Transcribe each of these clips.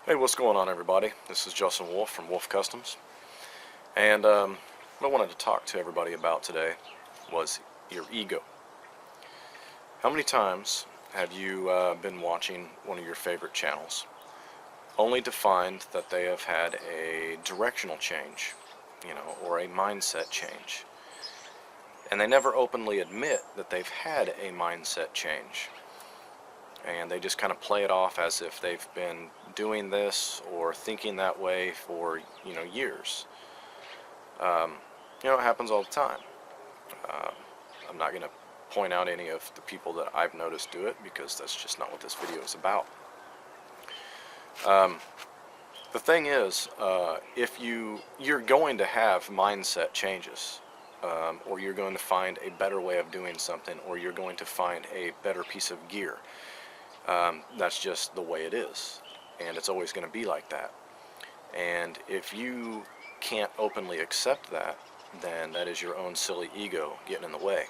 Hey, what's going on, everybody? This is Justin Wolf from Wolf Customs, and what I wanted to talk to everybody about today was your ego. How many times have you been watching one of your favorite channels only to find that they have had a directional change, or a mindset change, and they never openly admit that they've had a mindset change? And they just kind of play it off as if they've been doing this or thinking that way for years. It happens all the time. I'm not going to point out any of the people that I've noticed do it, because that's just not what this video is about. The thing is, if you're going to have mindset changes, or you're going to find a better way of doing something, or you're going to find a better piece of gear. That's just the way it is, and it's always going to be like that. And if you can't openly accept that, then that is your own silly ego getting in the way.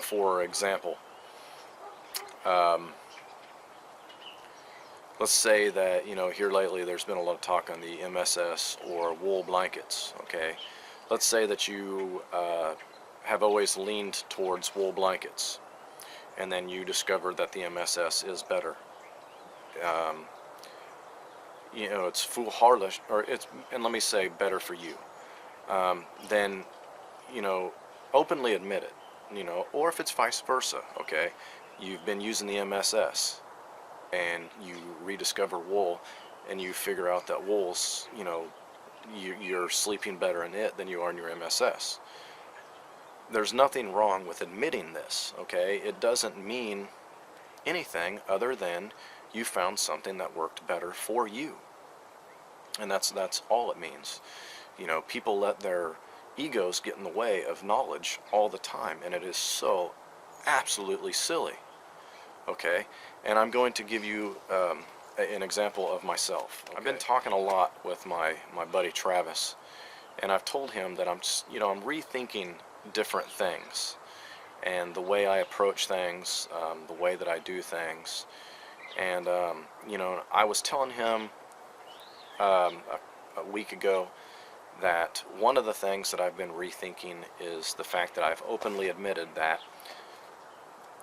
For example, let's say that here lately there's been a lot of talk on the MSS or wool blankets. Okay, let's say that you have always leaned towards wool blankets, and then you discover that the MSS is better. It's foolhardy, and let me say better for you. Then, openly admit it. Or if it's vice versa, okay, you've been using the MSS, and you rediscover wool, and you figure out that wool's, you're sleeping better in it than you are in your MSS. There's nothing wrong with admitting this, okay? It doesn't mean anything other than you found something that worked better for you. And that's all it means. People let their egos get in the way of knowledge all the time, and it is so absolutely silly, okay? And I'm going to give you an example of myself. Okay. I've been talking a lot with my buddy Travis, and I've told him that I'm rethinking different things, and the way I approach things, the way that I do things. And I was telling him a week ago that one of the things that I've been rethinking is the fact that I've openly admitted that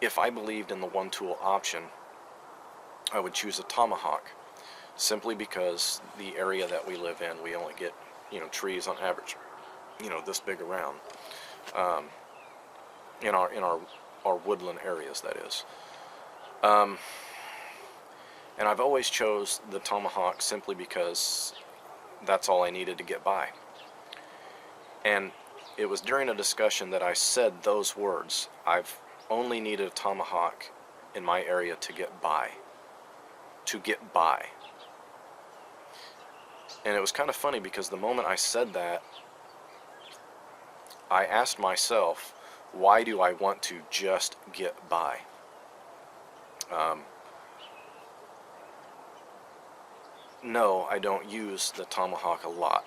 if I believed in the one tool option, I would choose a tomahawk, simply because the area that we live in, we only get trees on average this big around. In our woodland areas, that is. And I've always chose the tomahawk simply because that's all I needed to get by. And it was during a discussion that I said those words: I've only needed a tomahawk in my area to get by. To get by. And it was kind of funny, because the moment I said that, I asked myself, why do I want to just get by? No, I don't use the tomahawk a lot.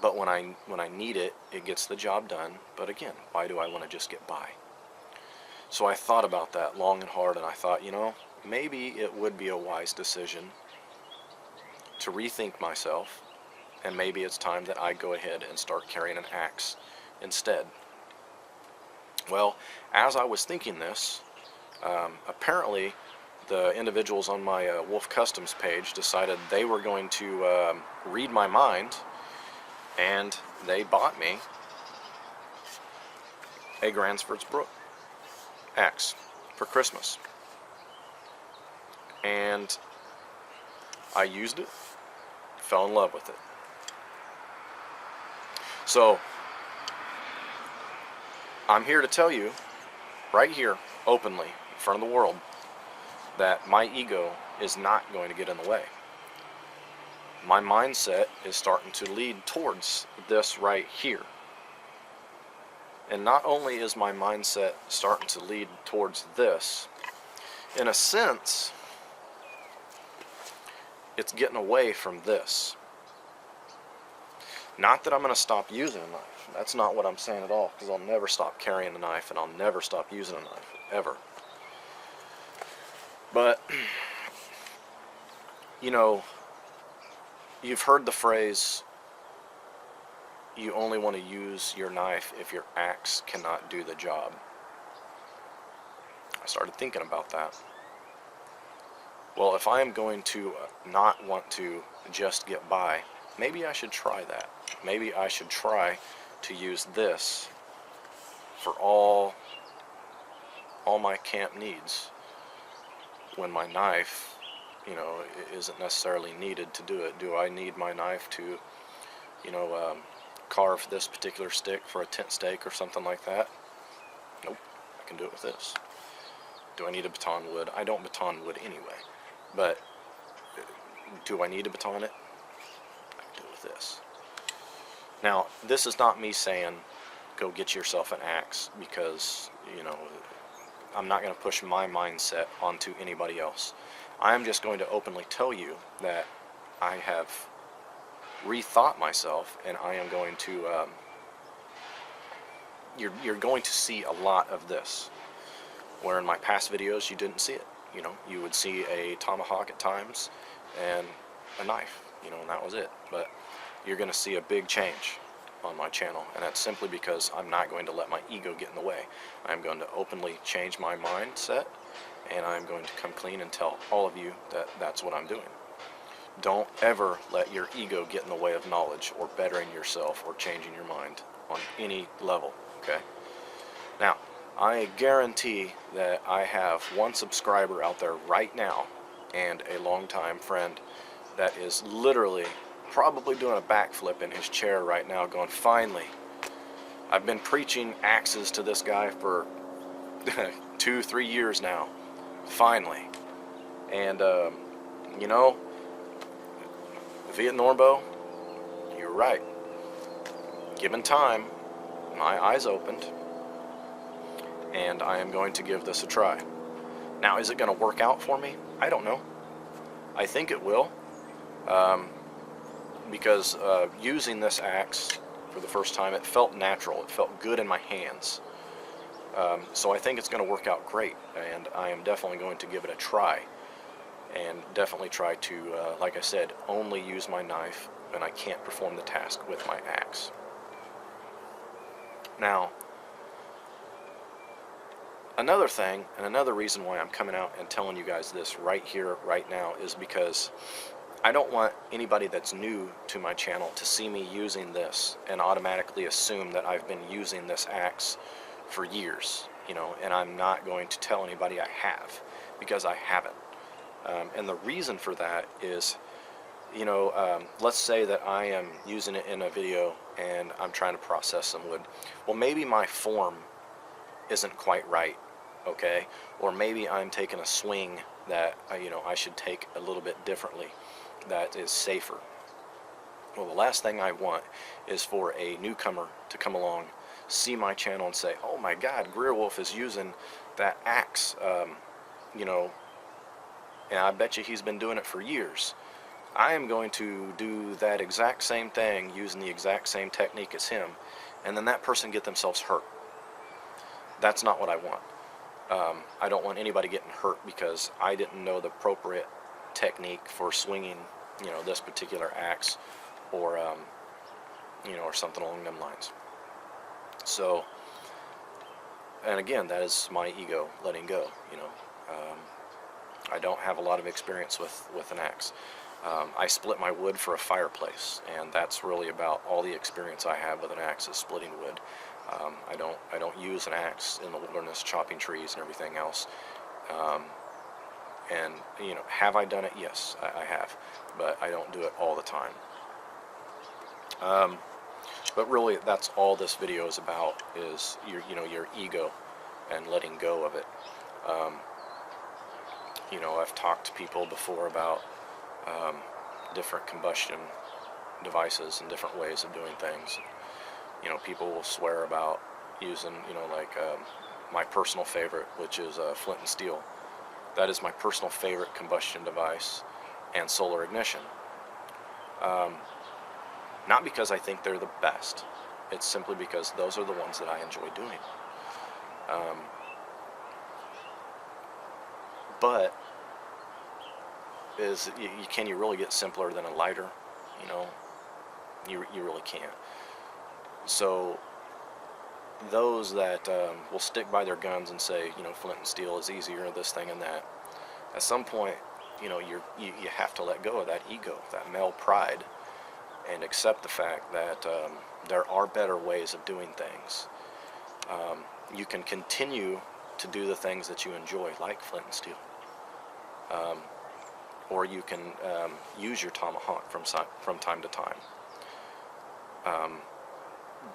But when I need it, it gets the job done. But again, why do I want to just get by? So I thought about that long and hard, and I thought, maybe it would be a wise decision to rethink myself. And maybe it's time that I go ahead and start carrying an axe instead. Well, as I was thinking this, apparently the individuals on my Wolf Customs page decided they were going to read my mind, and they bought me a Gransford's Brook axe for Christmas. And I used it, fell in love with it. So, I'm here to tell you, right here, openly, in front of the world, that my ego is not going to get in the way. My mindset is starting to lead towards this right here. And not only is my mindset starting to lead towards this, in a sense, it's getting away from this. Not that I'm going to stop using a knife. That's not what I'm saying at all, because I'll never stop carrying a knife, and I'll never stop using a knife, ever. But, you know, you've heard the phrase, you only want to use your knife if your axe cannot do the job. I started thinking about that. Well, if I am going to not want to just get by, maybe I should try that. Maybe I should try to use this for all my camp needs, when my knife, you know, isn't necessarily needed to do it. Do I need my knife to, you know, carve this particular stick for a tent stake or something like that? Nope, I can do it with this. Do I need a baton wood? I don't baton wood anyway, but do I need to baton it? I can do it with this. Now, this is not me saying go get yourself an axe, because, you know, I'm not going to push my mindset onto anybody else. I'm just going to openly tell you that I have rethought myself, and I am going to, you're going to see a lot of this, where in my past videos you didn't see it. You know, you would see a tomahawk at times and a knife, you know, and that was it. But you're going to see a big change on my channel, and that's simply because I'm not going to let my ego get in the way. I'm going to openly change my mindset, and I'm going to come clean and tell all of you that that's what I'm doing. Don't ever let your ego get in the way of knowledge or bettering yourself or changing your mind on any level, okay? Now, I guarantee that I have one subscriber out there right now, and a longtime friend, that is literally probably doing a backflip in his chair right now going, finally. I've been preaching axes to this guy for 2-3 years now. Finally. And, you know, Viet Norbo, you're right. Given time, my eyes opened, and I am going to give this a try. Now, is it going to work out for me? I don't know. I think it will. Because using this axe for the first time, it felt natural. It felt good in my hands. So I think it's going to work out great, and I am definitely going to give it a try, and definitely try to, like I said, only use my knife when I can't perform the task with my axe. Now, another thing, and another reason why I'm coming out and telling you guys this right here, right now, is because I don't want anybody that's new to my channel to see me using this and automatically assume that I've been using this axe for years, you know, and I'm not going to tell anybody I have, because I haven't. And the reason for that is, you know, let's say that I am using it in a video and I'm trying to process some wood. Well, maybe my form isn't quite right, okay? Or maybe I'm taking a swing that, you know, I should take a little bit differently, that is safer. Well, the last thing I want is for a newcomer to come along, see my channel and say, oh my God, Greer Wolf is using that axe, you know, and I bet you he's been doing it for years. I am going to do that exact same thing using the exact same technique as him, and then that person get themselves hurt. That's not what I want. I don't want anybody getting hurt because I didn't know the appropriate technique for swinging, you know, this particular axe, or you know, or something along them lines. So, and again, that is my ego letting go. You know, I don't have a lot of experience with an axe. I split my wood for a fireplace, and that's really about all the experience I have with an axe, is splitting wood. I don't use an axe in the wilderness chopping trees and everything else. And, you know, have I done it? Yes, I have, but I don't do it all the time. But really, that's all this video is about, is your ego and letting go of it. You know, I've talked to people before about different combustion devices and different ways of doing things. You know, people will swear about using, you know, like my personal favorite, which is flint and steel. That is my personal favorite combustion device, and solar ignition. Not because I think they're the best. It's simply because those are the ones that I enjoy doing. But is, can you really get simpler than a lighter? You know, you really can't. So those that will stick by their guns and say, you know, flint and steel is easier, this thing and that, at some point, you know, you have to let go of that ego, that male pride, and accept the fact that there are better ways of doing things. You can continue to do the things that you enjoy, like flint and steel, or you can use your tomahawk from time to time.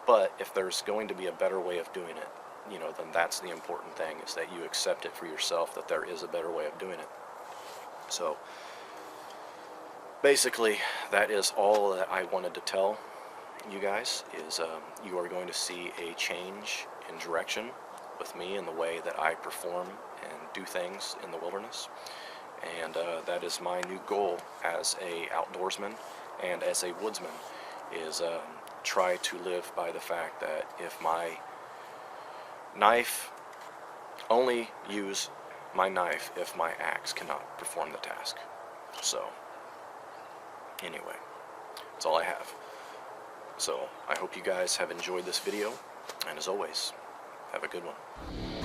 But if there's going to be a better way of doing it, you know, then that's the important thing, is that you accept it for yourself, that there is a better way of doing it. So basically, that is all that I wanted to tell you guys, is you are going to see a change in direction with me in the way that I perform and do things in the wilderness. And that is my new goal as a outdoorsman and as a woodsman, is try to live by the fact that if my knife, only use my knife if my axe cannot perform the task. So anyway, that's all I have. So I hope you guys have enjoyed this video, and as always, have a good one.